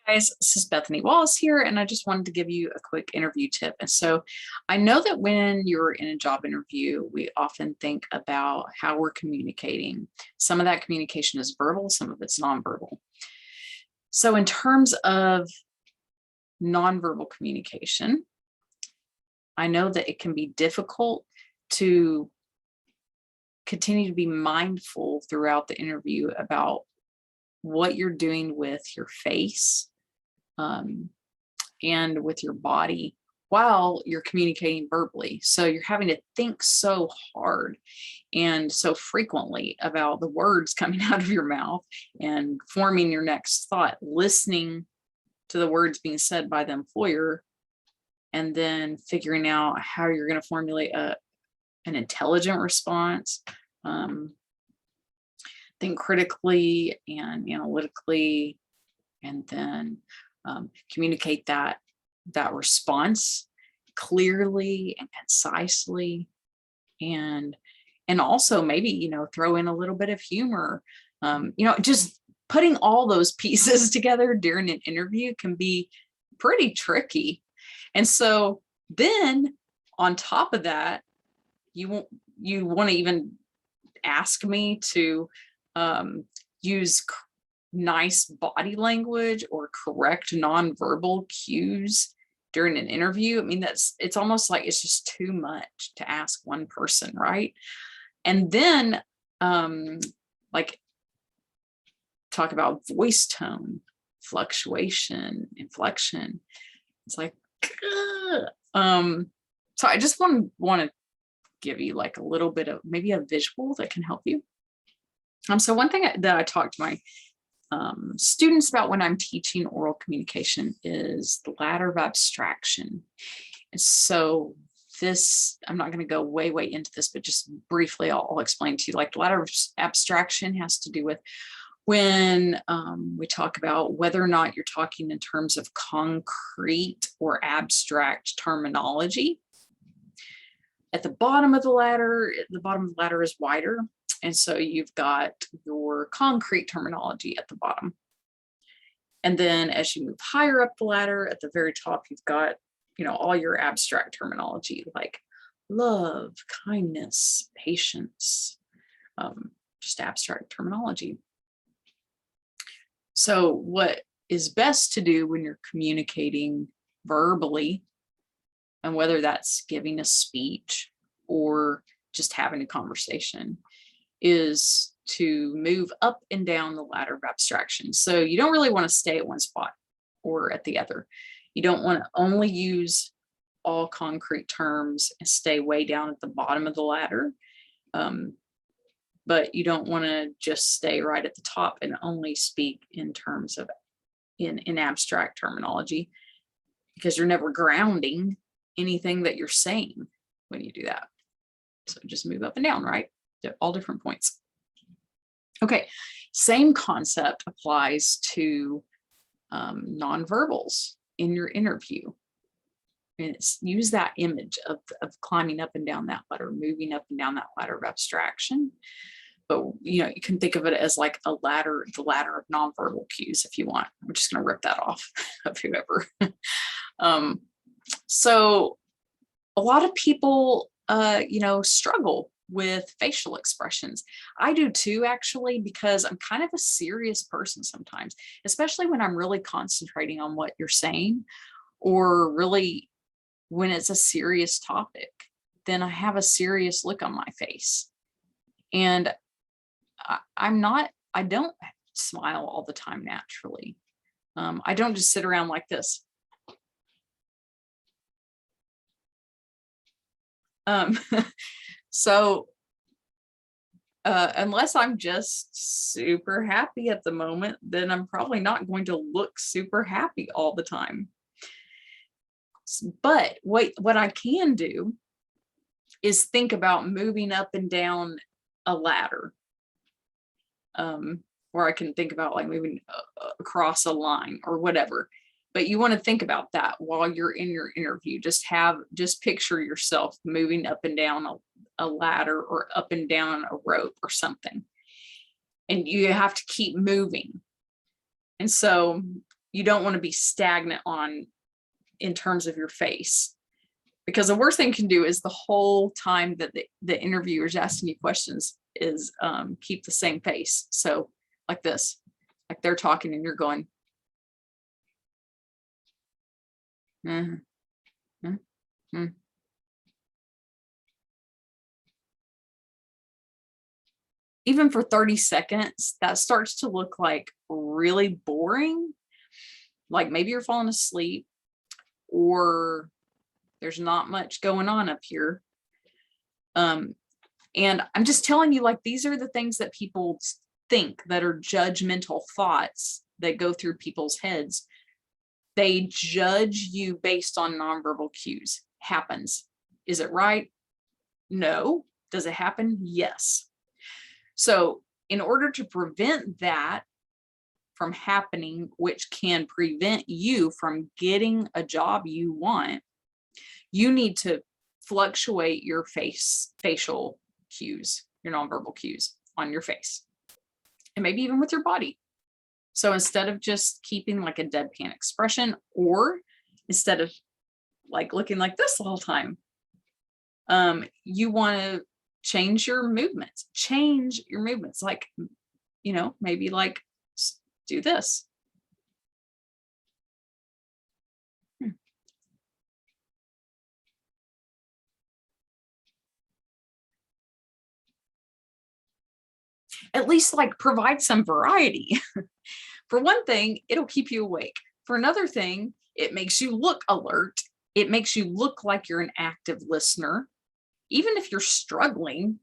Guys, this is Bethany Wallace here, and I just wanted to give you a quick interview tip. And so I know that when you're in a job interview, we often think about how we're communicating. Some of that communication is verbal, some of it's nonverbal. So in terms of nonverbal communication, I know that it can be difficult to continue to be mindful throughout the interview about what you're doing with your face and with your body while you're communicating verbally. So you're having to think so hard and so frequently about the words coming out of your mouth and forming your next thought, listening to the words being said by the employer, and then figuring out how you're going to formulate an intelligent response. Think critically and analytically, and then communicate that response clearly and concisely, and also maybe throw in a little bit of humor. Just putting all those pieces together during an interview can be pretty tricky. And so then on top of that, you want to even ask me to use nice body language or correct nonverbal cues during an interview. I mean, it's almost like it's just too much to ask one person, right? And then like talk about voice tone, fluctuation, inflection. It's like, so I just want to give you like a little bit of maybe a visual that can help you. So one thing that I talk to my students about when I'm teaching oral communication is the ladder of abstraction. And so this, I'm not going to go way into this, but just briefly, I'll explain to you. Like the ladder of abstraction has to do with when we talk about whether or not you're talking in terms of concrete or abstract terminology. At the bottom of the ladder is wider. And so you've got your concrete terminology at the bottom. And then as you move higher up the ladder, at the very top, you've got, all your abstract terminology like love, kindness, patience, just abstract terminology. So what is best to do when you're communicating verbally, and whether that's giving a speech or just having a conversation, is to move up and down the ladder of abstraction. So you don't really want to stay at one spot or at the other. You don't want to only use all concrete terms and stay way down at the bottom of the ladder. But you don't want to just stay right at the top and only speak in terms of in abstract terminology, because you're never grounding anything that you're saying when you do that. So just move up and down, right? At all different points. Okay, same concept applies to nonverbals in your interview. And use that image of climbing up and down that ladder, moving up and down that ladder of abstraction. But you can think of it as like the ladder of nonverbal cues if you want. I'm just going to rip that off of whoever. So a lot of people struggle with facial expressions. I do too, actually, because I'm kind of a serious person sometimes, especially when I'm really concentrating on what you're saying, or really when it's a serious topic, then I have a serious look on my face. And I don't smile all the time naturally. I don't just sit around like this. So unless I'm just super happy at the moment, then I'm probably not going to look super happy all the time. But what I can do is think about moving up and down a ladder, or I can think about like moving across a line or whatever. But you want to think about that while you're in your interview. Just picture yourself moving up and down a ladder or up and down a rope or something. And you have to keep moving. And so you don't want to be stagnant in terms of your face, because the worst thing you can do is the whole time that the interviewer is asking you questions is keep the same face. So like this, like they're talking and you're going, mm, mm, mm. Even for 30 seconds, that starts to look like really boring. Like maybe you're falling asleep, or there's not much going on up here. And I'm just telling you, like, these are the things that people think that are judgmental thoughts that go through people's heads. They judge you based on nonverbal cues. Happens. Is it right? No. Does it happen? Yes. So in order to prevent that from happening, which can prevent you from getting a job you want, you need to fluctuate your facial cues, your nonverbal cues on your face, and maybe even with your body. So instead of just keeping like a deadpan expression, or instead of like looking like this the whole time, you want to change your movements. Like, maybe like do this. At least like provide some variety. For one thing, it'll keep you awake. For another thing, it makes you look alert. It makes you look like you're an active listener. Even if you're struggling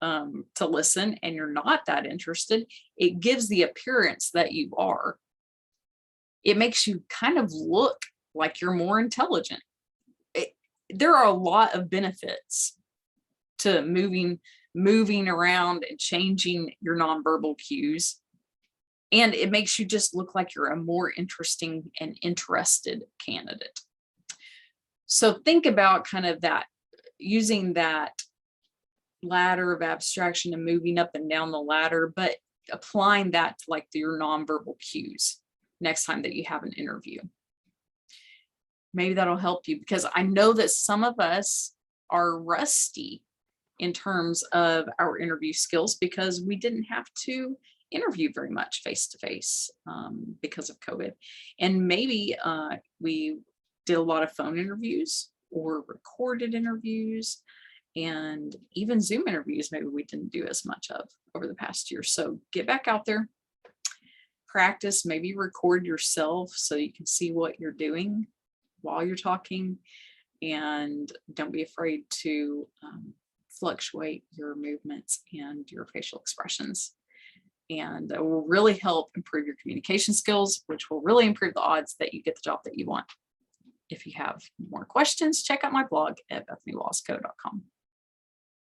to listen and you're not that interested, it gives the appearance that you are. It makes you kind of look like you're more intelligent. There are a lot of benefits to moving around and changing your nonverbal cues. And it makes you just look like you're a more interesting and interested candidate. So think about kind of that, using that ladder of abstraction and moving up and down the ladder, but applying that to like your nonverbal cues next time that you have an interview. Maybe that'll help you, because I know that some of us are rusty in terms of our interview skills because we didn't have to interview very much face-to-face because of COVID. And maybe we did a lot of phone interviews or recorded interviews, and even Zoom interviews maybe we didn't do as much of over the past year. So get back out there, practice, maybe record yourself so you can see what you're doing while you're talking, and don't be afraid to fluctuate your movements and your facial expressions. And it will really help improve your communication skills, which will really improve the odds that you get the job that you want. If you have more questions, check out my blog at bethanywallaceco.com.